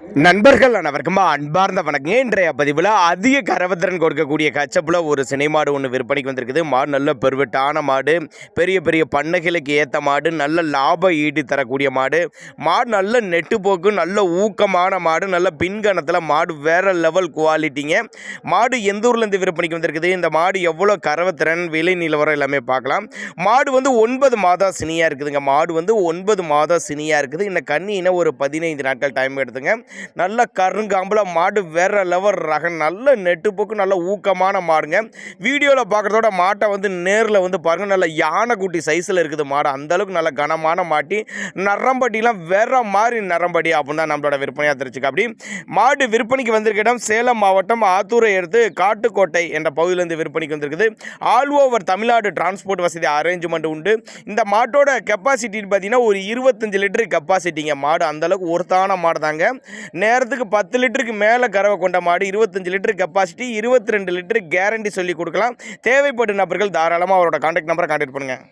நண்பர்கள் அனைவருக்கும் அன்பார்ந்த வணக்கங்க. இன்றைய பதிவில் அதிக கரவத்திறன் கொடுக்கக்கூடிய கச்சப்பில் ஒரு சினை மாடு ஒன்று விற்பனைக்கு வந்திருக்குது. மாடு நல்ல பெருவெட்டான மாடு, பெரிய பெரிய பண்ணைகளுக்கு ஏற்ற மாடு, நல்ல லாபம் ஈட்டி தரக்கூடிய மாடு. மாடு நல்ல நெட்டுப்போக்கு, நல்ல ஊக்கமான மாடு, நல்ல பின்கணத்தில் மாடு வேற லெவல் குவாலிட்டிங்க. மாடு எந்த ஊர்லேருந்து விற்பனைக்கு வந்திருக்குது, இந்த மாடு எவ்வளோ கரவத்திறன், விலை நிலவரம் எல்லாமே பார்க்கலாம். மாடு வந்து 9 மாதம் சினியாக இருக்குதுங்க. மாடு வந்து 9 மாதம் சினியாக இருக்குது. இந்த கண்ணினா ஒரு 15 நாட்கள் டைம் எடுத்துங்க. நல்ல கருங்காம்பில் மாடு வேற லெவல் ரகம், நல்ல நெட்டுப்போக்கு, நல்ல ஊக்கமான மாடுங்க. வீடியோவில் பார்க்குறதோட மாட்டை வந்து நேரில் வந்து பாருங்கள், நல்ல யானைக்குட்டி சைஸில் இருக்குது மாடு. அந்தளவுக்கு நல்ல கனமான மாட்டி, நரம்பட்டிலாம் வேற மாதிரி நரம்படி அப்படின்னு தான் நம்மளோட விற்பனையாக தெரிஞ்சுக்க. அப்படி மாடு விற்பனைக்கு வந்திருக்க இடம் சேலம் மாவட்டம் ஆத்தூரை எடுத்து காட்டுக்கோட்டை என்ற பகுதியிலேருந்து விற்பனைக்கு வந்திருக்குது. ஆல் ஓவர் தமிழ்நாடு டிரான்ஸ்போர்ட் வசதி அரேஞ்ச்மெண்ட் உண்டு. இந்த மாட்டோட கெப்பாசிட்டின்னு பார்த்தீங்கன்னா ஒரு 25 லிட்டரு கெப்பாசிட்டிங்க. மாடு அந்தளவுக்கு ஒருத்தான மாடு தாங்க. நேரத்துக்கு 10 லிட்டருக்கு மேலே கறவை கொண்ட மாடு, 25 லிட்டர் கெப்பாசிட்டி, 22 லிட்டர் கேரண்டி சொல்லி கொடுக்கலாம். தேவைப்படும் நபர்கள் தாராளமாக அவரோட கான்டாக்ட் நம்பரை கான்டாக்ட் பண்ணுங்கள்.